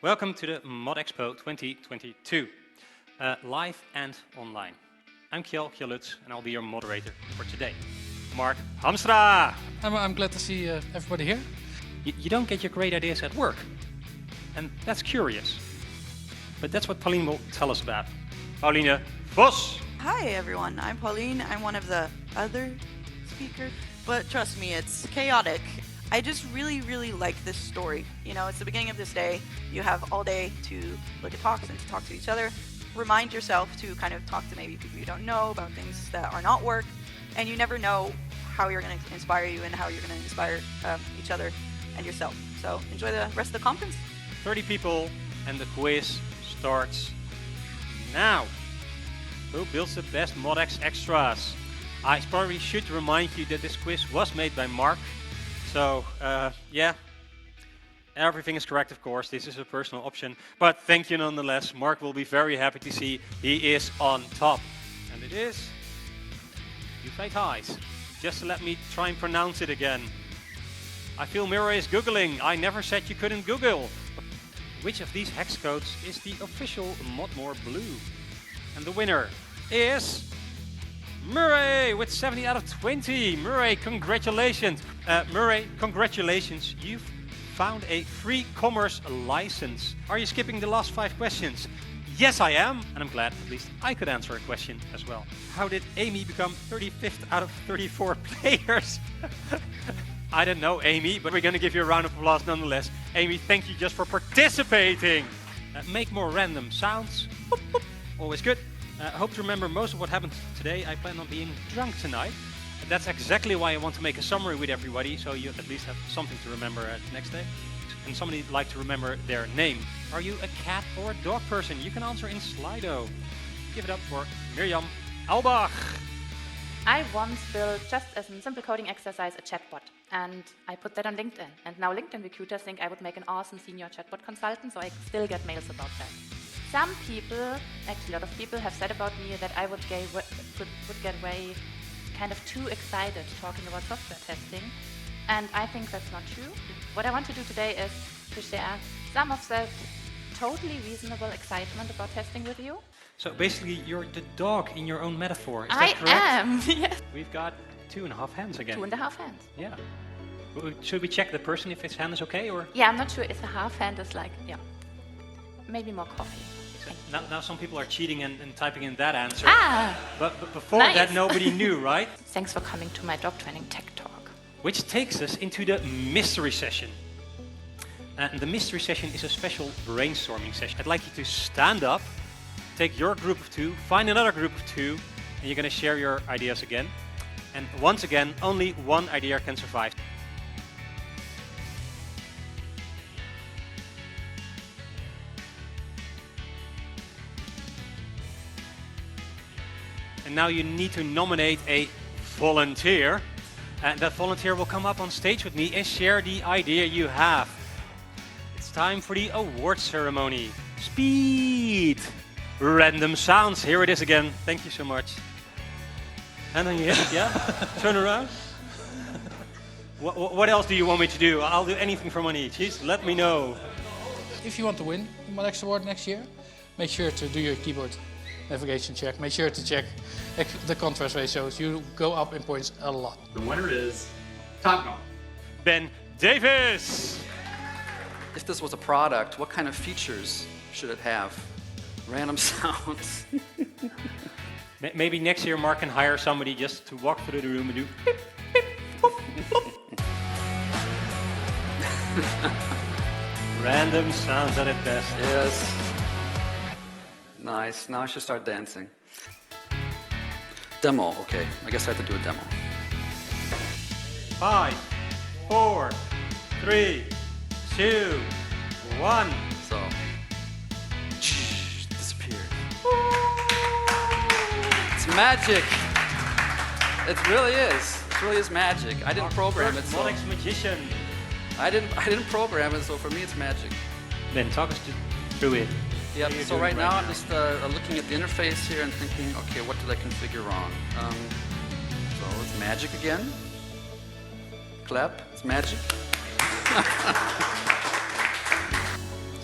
Welcome to the MODXpo 2022, live and online. I'm Kjell Lutz and I'll be your moderator for today. Mark Hamstra! I'm glad to see everybody here. You don't get your great ideas at work, and that's curious. But that's what Pauline will tell us about. Pauline Vos! Hi everyone, I'm Pauline. I'm one of the other speakers, but trust me, it's chaotic. I just really like this story. You know, it's the beginning of this day. You have all day to look at talks and to talk to each other. Remind yourself to kind of talk to maybe people you don't know about things that are not work, and you never know how you're going to inspire you and how you're going to inspire each other and yourself. So enjoy the rest of the conference. 30 people and the quiz starts now. Who builds the best MODX extras? I probably should remind you that this quiz was made by Mark. So, yeah, everything is correct, of course. This is a personal option, but thank you nonetheless. Mark will be very happy to see he is on top. And it is Ties. Just to let me try and pronounce it again. I feel Mirai is Googling. I never said you couldn't Google. Which of these hex codes is the official modmore blue? And the winner is Murray with 70 out of 20. Murray, congratulations. Murray, congratulations. You've found a free commerce license. Are you skipping the last 5 questions? Yes, I am. And I'm glad at least I could answer a question as well. How did Amy become 35th out of 34 players? I don't know, Amy, but we're going to give you a round of applause nonetheless. Amy, thank you just for participating. Make more random sounds. Boop, boop. Always good. I hope to remember most of what happened today. I plan on being drunk tonight. That's exactly why I want to make a summary with everybody, so you at least have something to remember next day. And somebody like to remember their name. Are you a cat or a dog person? You can answer in Slido. Give it up for Mirjam Albach. I once built, just as a simple coding exercise, a chatbot. And I put that on LinkedIn. And now LinkedIn recruiters think I would make an awesome senior chatbot consultant, so I still get mails about that. Some people, actually a lot of people, have said about me that I would get way kind of too excited talking about software testing. And I think that's not true. What I want to do today is to share some of that totally reasonable excitement about testing with you. So basically you're the dog in your own metaphor, is that correct? I am, yes. We've got 2.5 hands again. 2.5 hands. Yeah. Should we check the person if his hand is okay, or? Yeah, I'm not sure if a half hand is like, yeah, maybe more coffee. Now some people are cheating and typing in that answer. But before nice. that nobody knew, right? Thanks for coming to my job training tech talk. Which takes us into the mystery session. And the mystery session is a special brainstorming session. I'd like you to stand up, take your group of 2, find another group of 2, and you're going to share your ideas again. And once again, only one idea can survive. And now you need to nominate a volunteer. And that volunteer will come up on stage with me and share the idea you have. It's time for the award ceremony. Speed! Random sounds. Here it is again. Thank you so much. And then yeah, turn around. What else do you want me to do? I'll do anything for money. Just let me know. If you want to win the MODX Award next year, make sure to do your keyboard navigation check. Make sure to check the contrast ratios. You go up in points a lot. The winner is Top Gun. Ben Davis. If this was a product, what kind of features should it have? Random sounds. Maybe next year Mark can hire somebody just to walk through the room and do beep, beep, boop, boop. Random sounds at its best. Yes. Nice. Now I should start dancing. Demo. Okay. I guess I have to do a demo. 5, 4, 3, 2, 1. So, disappeared. It's magic. It really is. It really is magic. I didn't program it, so MODX magician. I didn't program it, so for me it's magic. Ben, talk us through it. Yeah, so right now I'm just looking at the interface here and thinking, okay, what did I configure wrong? So it's magic again. Clap, it's magic.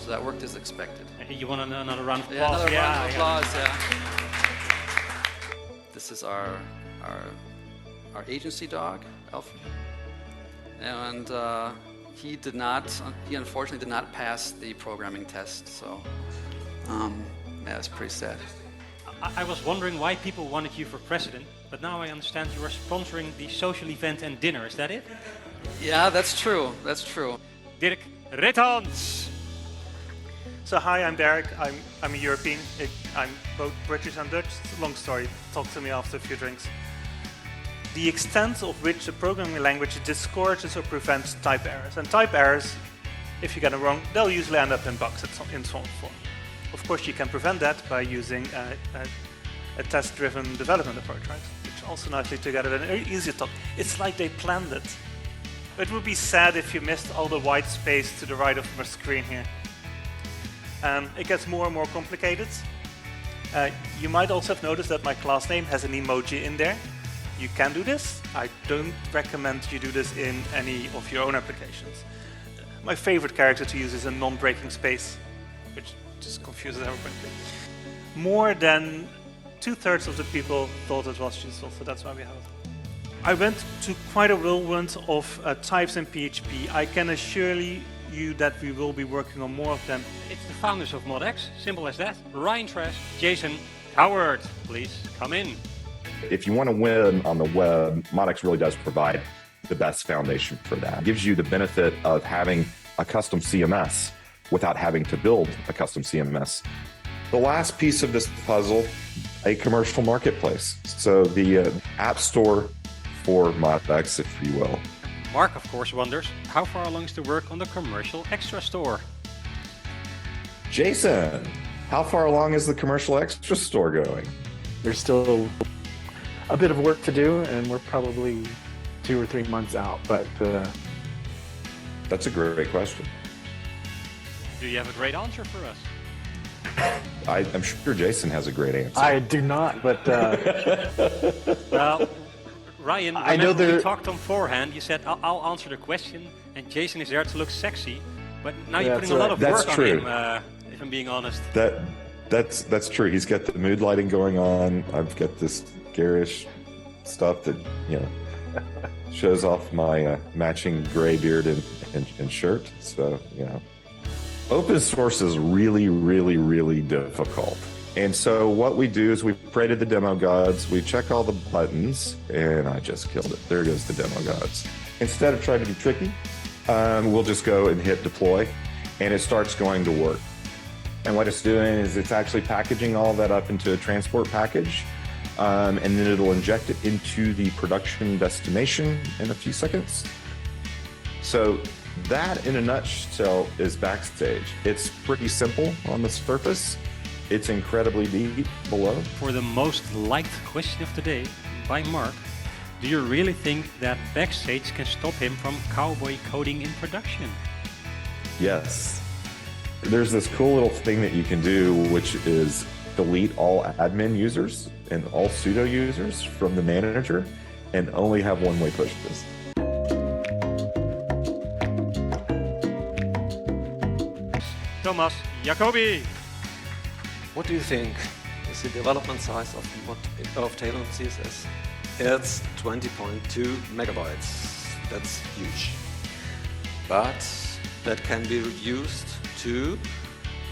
So that worked as expected. You want another round of applause? Yeah, another round of applause, yeah. This is our agency dog, Alfred. And he unfortunately did not pass the programming test, so yeah, it's pretty sad. I was wondering why people wanted you for president, but now I understand you are sponsoring the social event and dinner, is that it? Yeah, that's true, that's true. Dirk Rittans! So hi, I'm Derek. I'm a European. I'm both British and Dutch. It's a long story. Talk to me after a few drinks. The extent of which the programming language discourages or prevents type errors. And type errors, if you get them wrong, they'll usually end up in bugs in some form. Of course, you can prevent that by using a test-driven development approach, right? Which also nicely together and easy to talk. It's like they planned it. It would be sad if you missed all the white space to the right of my screen here. It gets more and more complicated. You might also have noticed that my class name has an emoji in there. You can do this. I don't recommend you do this in any of your own applications. My favorite character to use is a non-breaking space, which just confuses everybody. More than 2/3 of the people thought it was useful, so that's why we have it. I went to quite a whirlwind of types in PHP. I can assure you that we will be working on more of them. It's the founders of MODX, simple as that. Ryan Trash, Jason Howard, please come in. If you want to win on the web, MODX really does provide the best foundation for that. It gives you the benefit of having a custom CMS without having to build a custom CMS. The last piece of this puzzle, a commercial marketplace. So the app store for MODX, if you will. Mark, of course, wonders, how far along is the work on the commercial extra store? Jason, how far along is the commercial extra store going? There's still a bit of work to do, and we're probably 2 or 3 months out, but... That's a great question. Do you have a great answer for us? I'm sure Jason has a great answer. I do not, but... Well, Ryan, I know we talked on forehand. You said, I'll answer the question, and Jason is there to look sexy. But now you're putting a lot of work on him, if I'm being honest. That's true. He's got the mood lighting going on. I've got this garish stuff that, shows off my matching gray beard and shirt. So, open source is really, really, really difficult. And so what we do is we pray to the demo gods, we check all the buttons, and I just killed it. There goes the demo gods. Instead of trying to be tricky, we'll just go and hit deploy, and it starts going to work. And what it's doing is it's actually packaging all that up into a transport package, and then it'll inject it into the production destination in a few seconds. So that, in a nutshell, is Backstage. It's pretty simple on the surface. It's incredibly deep below. For the most liked question of the day by Mark, do you really think that Backstage can stop him from cowboy coding in production? Yes. There's this cool little thing that you can do, which is delete all admin users and all sudo users from the manager and only have one-way pushes. Thomas Jacobi. What do you think is the development size of Tailwind CSS? It's 20.2 megabytes. That's huge. But that can be reduced to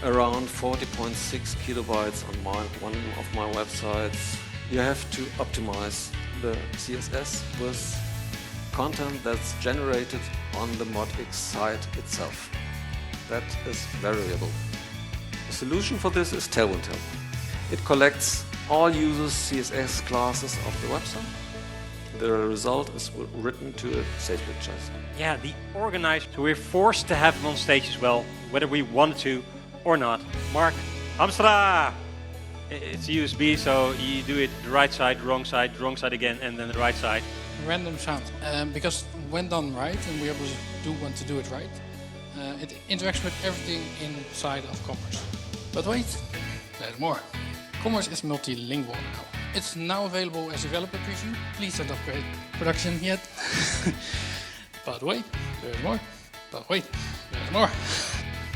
around 40.6 kilobytes on one of my websites. You have to optimize the CSS with content that's generated on the MODX site itself. That is variable. The solution for this is Tailwind Help. It collects all users' CSS classes of the website. The result is written to a safety chest. Yeah, the organizer. So we're forced to have him on stage as well, whether we wanted to or not. Mark, Amsterdam! It's USB, so you do it the right side, wrong side again, and then the right side. Random sound. Because when done right, and we obviously do want to do it right, it interacts with everything inside of Commerce. But wait, there's more. Commerce is multilingual now. It's now available as a developer preview. Please don't upgrade production yet. But wait, there's more. But wait, there's more.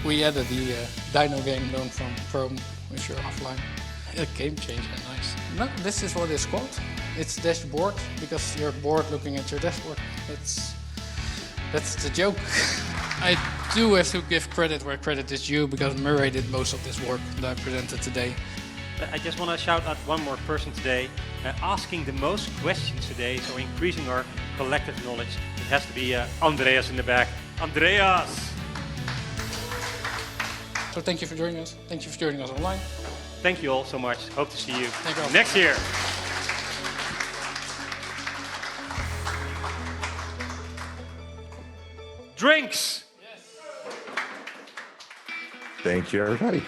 We added the Dino game loan from Chrome, which you're offline. A game changer, nice. No, this is what it's called. It's dashboard, because you're bored looking at your dashboard. That's the joke. I do have to give credit where credit is due, because Murray did most of this work that I presented today. I just want to shout out one more person today, asking the most questions today, so increasing our collective knowledge. It has to be Andreas in the back. Andreas! So thank you for joining us. Thank you for joining us online. Thank you all so much. Hope to see you Thank you all. next year. Drinks! Thank you, everybody.